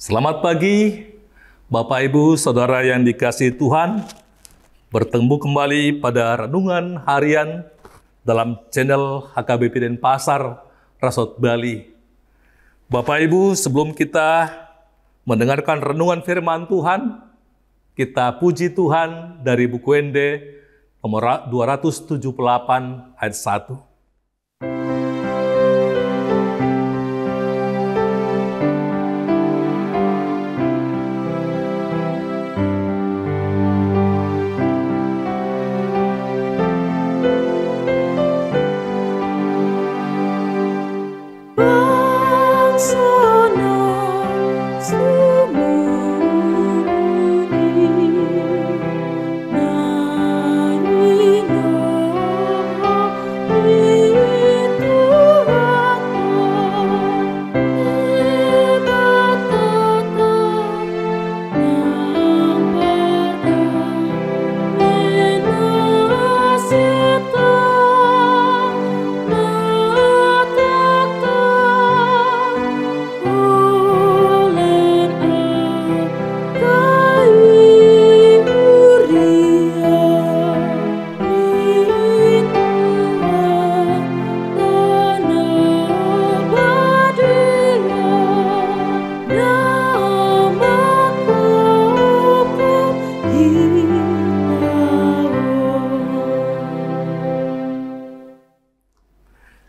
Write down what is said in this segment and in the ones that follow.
Selamat pagi, Bapak Ibu Saudara yang dikasihi Tuhan. Bertemu kembali pada renungan harian dalam channel HKBP Denpasar Rasot Bali. Bapak Ibu, sebelum kita mendengarkan renungan firman Tuhan, kita puji Tuhan dari buku Ende nomor 278 ayat 1.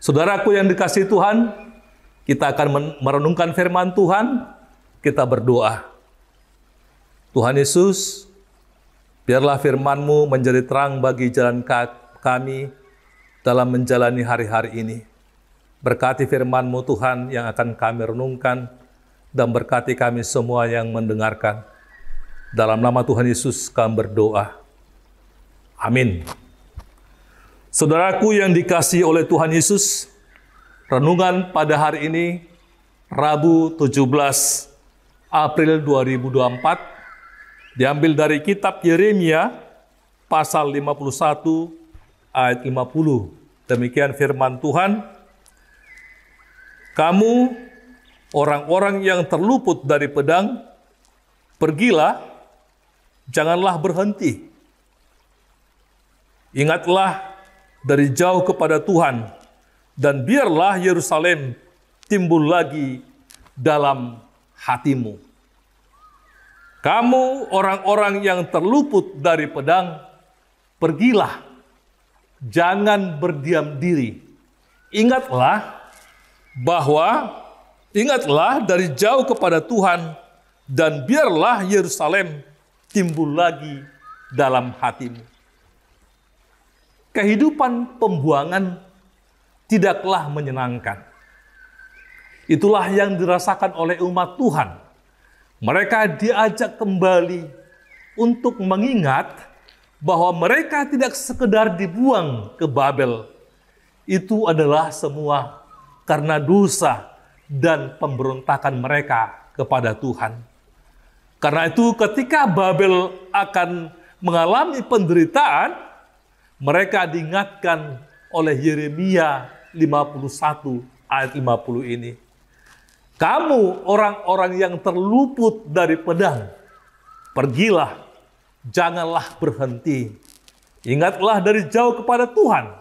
Saudaraku yang dikasihi Tuhan, kita akan merenungkan firman Tuhan, kita berdoa. Tuhan Yesus, biarlah firman-Mu menjadi terang bagi jalan kami dalam menjalani hari-hari ini. Berkati firman-Mu Tuhan yang akan kami renungkan, dan berkati kami semua yang mendengarkan. Dalam nama Tuhan Yesus kami berdoa. Amin. Saudaraku yang dikasihi oleh Tuhan Yesus, renungan pada hari ini, Rabu 17 April 2024, diambil dari kitab Yeremia, pasal 51, ayat 50. Demikian firman Tuhan, "Kamu, orang-orang yang terluput dari pedang, pergilah, janganlah berhenti. Ingatlah dari jauh kepada Tuhan, dan biarlah Yerusalem timbul lagi dalam hatimu. Kamu orang-orang yang terluput dari pedang, pergilah, jangan berdiam diri. Ingatlah dari jauh kepada Tuhan, dan biarlah Yerusalem timbul lagi dalam hatimu." Kehidupan pembuangan tidaklah menyenangkan. Itulah yang dirasakan oleh umat Tuhan. Mereka diajak kembali untuk mengingat bahwa mereka tidak sekedar dibuang ke Babel. Itu adalah semua karena dosa dan pemberontakan mereka kepada Tuhan. Karena itu ketika Babel akan mengalami penderitaan, mereka diingatkan oleh Yeremia 51 ayat 50 ini. "Kamu orang-orang yang terluput dari pedang, pergilah, janganlah berhenti. Ingatlah dari jauh kepada Tuhan,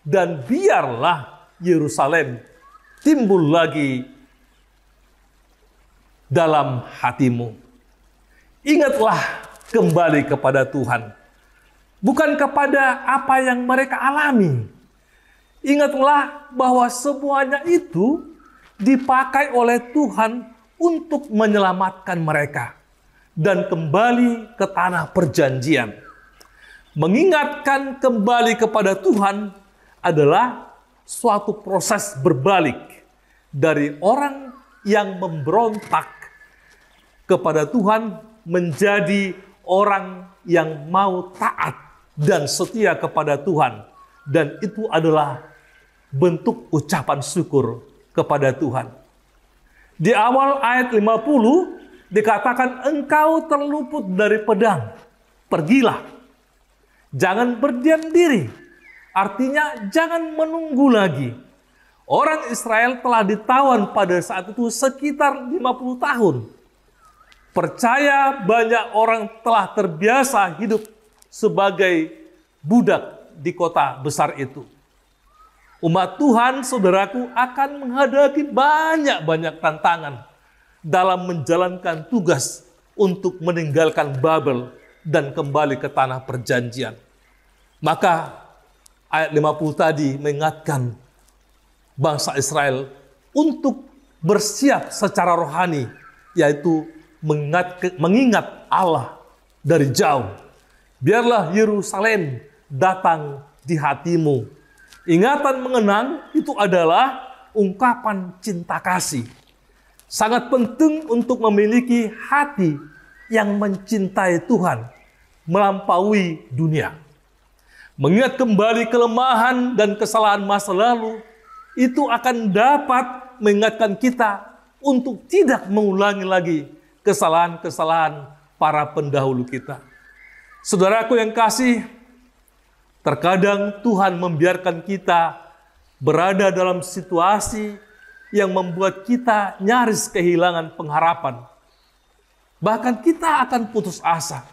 dan biarlah Yerusalem timbul lagi dalam hatimu." Ingatlah kembali kepada Tuhan, bukan kepada apa yang mereka alami. Ingatlah bahwa semuanya itu dipakai oleh Tuhan untuk menyelamatkan mereka dan kembali ke tanah perjanjian. Mengingatkan kembali kepada Tuhan adalah suatu proses berbalik dari orang yang memberontak kepada Tuhan menjadi orang yang mau taat dan setia kepada Tuhan. Dan itu adalah bentuk ucapan syukur kepada Tuhan. Di awal ayat 50 dikatakan, "Engkau terluput dari pedang, pergilah. Jangan berdiam diri." Artinya jangan menunggu lagi. Orang Israel telah ditawan pada saat itu sekitar 50 tahun. Percaya banyak orang telah terbiasa hidup sebagai budak di kota besar itu. Umat Tuhan, saudaraku, akan menghadapi banyak tantangan dalam menjalankan tugas untuk meninggalkan Babel dan kembali ke tanah perjanjian. Maka ayat 50 tadi mengingatkan bangsa Israel untuk bersiap secara rohani, yaitu mengingat Allah dari jauh. Biarlah Yerusalem datang di hatimu. Ingatan mengenang itu adalah ungkapan cinta kasih. Sangat penting untuk memiliki hati yang mencintai Tuhan melampaui dunia. Mengingat kembali kelemahan dan kesalahan masa lalu, itu akan dapat mengingatkan kita untuk tidak mengulangi lagi kesalahan-kesalahan para pendahulu kita. Saudaraku yang kasih, terkadang Tuhan membiarkan kita berada dalam situasi yang membuat kita nyaris kehilangan pengharapan. Bahkan kita akan putus asa.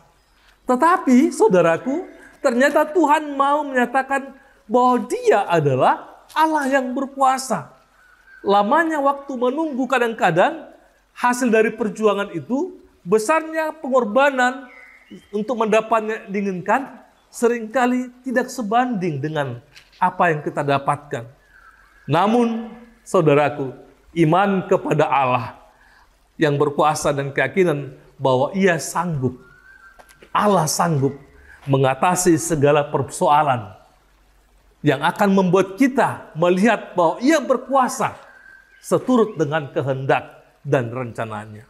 Tetapi, saudaraku, ternyata Tuhan mau menyatakan bahwa Dia adalah Allah yang berkuasa. Lamanya waktu menunggu kadang-kadang hasil dari perjuangan itu, besarnya pengorbanan untuk mendapatnya diinginkan, seringkali tidak sebanding dengan apa yang kita dapatkan. Namun, saudaraku, iman kepada Allah yang berkuasa dan keyakinan bahwa Ia sanggup, Allah sanggup mengatasi segala persoalan yang akan membuat kita melihat bahwa Ia berkuasa seturut dengan kehendak dan rencananya.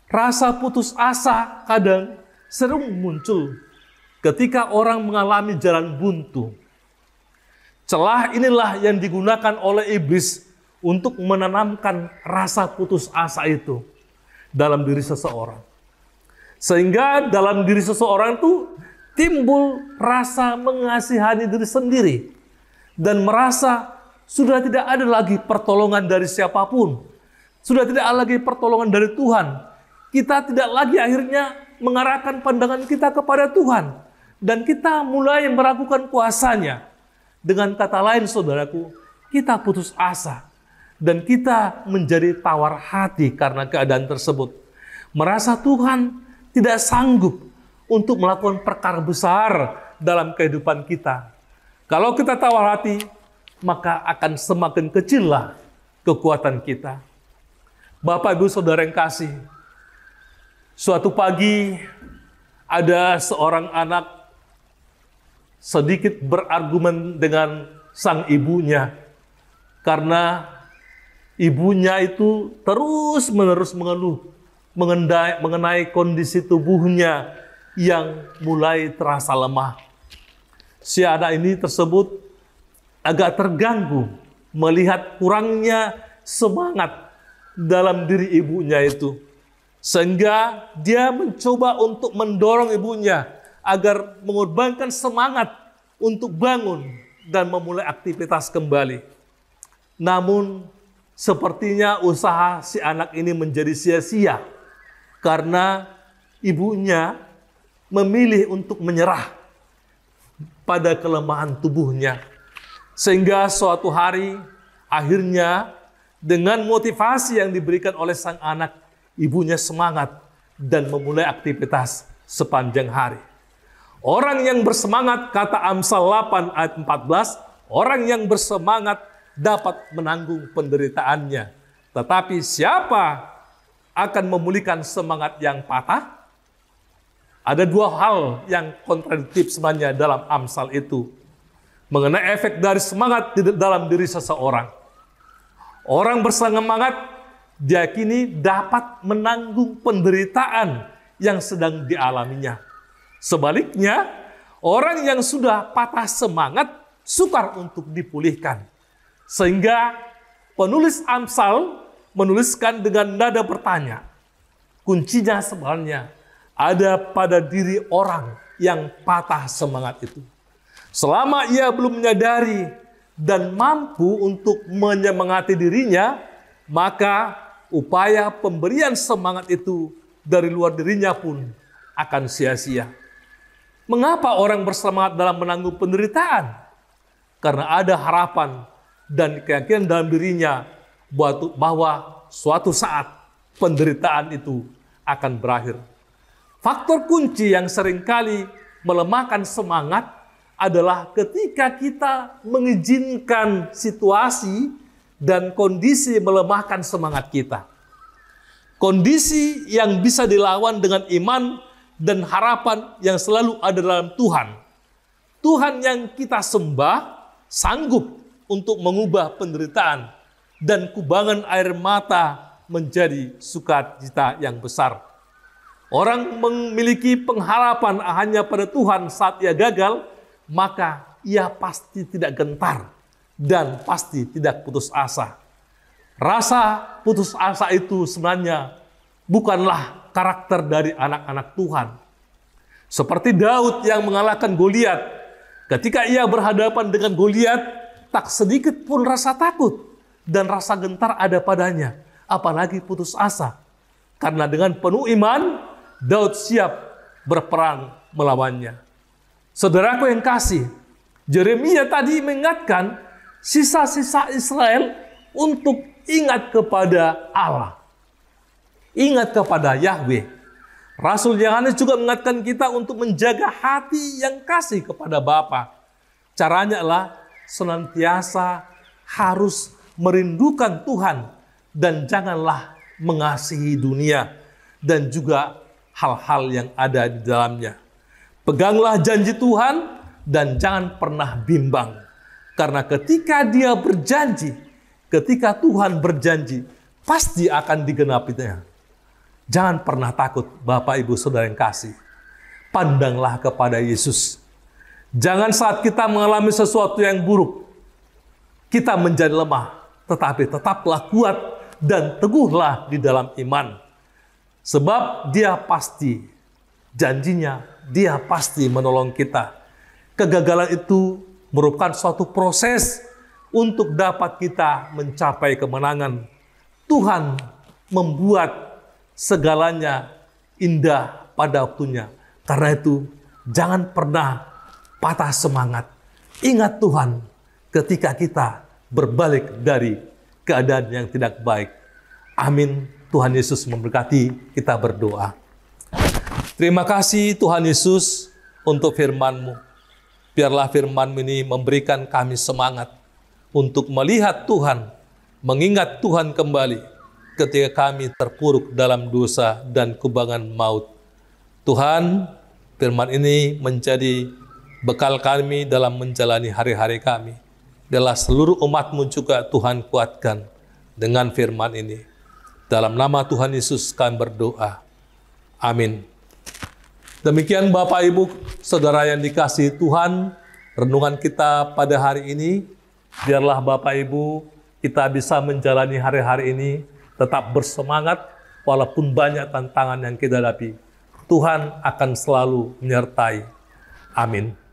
Rasa putus asa kadang sering muncul ketika orang mengalami jalan buntu. Celah inilah yang digunakan oleh iblis untuk menanamkan rasa putus asa itu dalam diri seseorang. Sehingga dalam diri seseorang itu timbul rasa mengasihani diri sendiri dan merasa sudah tidak ada lagi pertolongan dari siapapun. Sudah tidak ada lagi pertolongan dari Tuhan. Kita tidak lagi akhirnya mengarahkan pandangan kita kepada Tuhan. Dan kita mulai meragukan kuasanya. Dengan kata lain, saudaraku, kita putus asa. Dan kita menjadi tawar hati karena keadaan tersebut. Merasa Tuhan tidak sanggup untuk melakukan perkara besar dalam kehidupan kita. Kalau kita tawar hati, maka akan semakin kecillah kekuatan kita. Bapak, Ibu, Saudara yang kasih, suatu pagi ada seorang anak sedikit berargumen dengan sang ibunya karena ibunya itu terus-menerus mengeluh mengenai kondisi tubuhnya yang mulai terasa lemah. Si anak ini tersebut agak terganggu melihat kurangnya semangat dalam diri ibunya itu. Sehingga dia mencoba untuk mendorong ibunya agar mengorbankan semangat untuk bangun dan memulai aktivitas kembali. Namun sepertinya usaha si anak ini menjadi sia-sia karena ibunya memilih untuk menyerah pada kelemahan tubuhnya. Sehingga suatu hari akhirnya dengan motivasi yang diberikan oleh sang anak, ibunya semangat dan memulai aktivitas sepanjang hari. Orang yang bersemangat, kata Amsal 8 ayat 14, orang yang bersemangat dapat menanggung penderitaannya. Tetapi siapa akan memulihkan semangat yang patah? Ada dua hal yang kontradiktif sebenarnya dalam Amsal itu. Mengenai efek dari semangat di dalam diri seseorang. Orang bersemangat diyakini dapat menanggung penderitaan yang sedang dialaminya. Sebaliknya, orang yang sudah patah semangat sukar untuk dipulihkan. Sehingga penulis Amsal menuliskan dengan nada bertanya. Kuncinya sebenarnya ada pada diri orang yang patah semangat itu. Selama ia belum menyadari dan mampu untuk menyemangati dirinya, maka upaya pemberian semangat itu dari luar dirinya pun akan sia-sia. Mengapa orang bersemangat dalam menanggung penderitaan? Karena ada harapan dan keyakinan dalam dirinya bahwa suatu saat penderitaan itu akan berakhir. Faktor kunci yang seringkali melemahkan semangat adalah ketika kita mengizinkan situasi dan kondisi melemahkan semangat kita. Kondisi yang bisa dilawan dengan iman dan harapan yang selalu ada dalam Tuhan. Tuhan yang kita sembah sanggup untuk mengubah penderitaan dan kubangan air mata menjadi sukacita yang besar. Orang memiliki pengharapan hanya pada Tuhan saat ia gagal, maka ia pasti tidak gentar dan pasti tidak putus asa. Rasa putus asa itu sebenarnya bukanlah karakter dari anak-anak Tuhan. Seperti Daud yang mengalahkan Goliat, ketika ia berhadapan dengan Goliat, tak sedikit pun rasa takut dan rasa gentar ada padanya, apalagi putus asa. Karena dengan penuh iman, Daud siap berperang melawannya. Saudaraku yang kasih, Yeremia tadi mengingatkan sisa-sisa Israel untuk ingat kepada Allah. Ingat kepada Yahweh. Rasul Yohanes juga mengingatkan kita untuk menjaga hati yang kasih kepada Bapa. Caranya adalah senantiasa harus merindukan Tuhan dan janganlah mengasihi dunia dan juga hal-hal yang ada di dalamnya. Peganglah janji Tuhan dan jangan pernah bimbang. Karena ketika dia berjanji, ketika Tuhan berjanji, pasti akan digenapinya. Jangan pernah takut, Bapak, Ibu, Saudara yang kasih. Pandanglah kepada Yesus. Jangan saat kita mengalami sesuatu yang buruk, kita menjadi lemah. Tetapi tetaplah kuat dan teguhlah di dalam iman. Sebab dia pasti, janjinya, dia pasti menolong kita. Kegagalan itu merupakan suatu proses untuk dapat kita mencapai kemenangan. Tuhan membuat segalanya indah pada waktunya. Karena itu, jangan pernah patah semangat. Ingat Tuhan ketika kita berbalik dari keadaan yang tidak baik. Amin. Tuhan Yesus memberkati. Kita berdoa. Terima kasih Tuhan Yesus untuk firman-Mu. Biarlah firman-Mu ini memberikan kami semangat untuk melihat Tuhan, mengingat Tuhan kembali ketika kami terpuruk dalam dosa dan kubangan maut. Tuhan, firman ini menjadi bekal kami dalam menjalani hari-hari kami. Biarlah seluruh umat-Mu juga Tuhan kuatkan dengan firman ini. Dalam nama Tuhan Yesus kami berdoa. Amin. Demikian Bapak, Ibu, Saudara yang dikasihi Tuhan, renungan kita pada hari ini. Biarlah Bapak, Ibu, kita bisa menjalani hari-hari ini tetap bersemangat walaupun banyak tantangan yang kita hadapi. Tuhan akan selalu menyertai. Amin.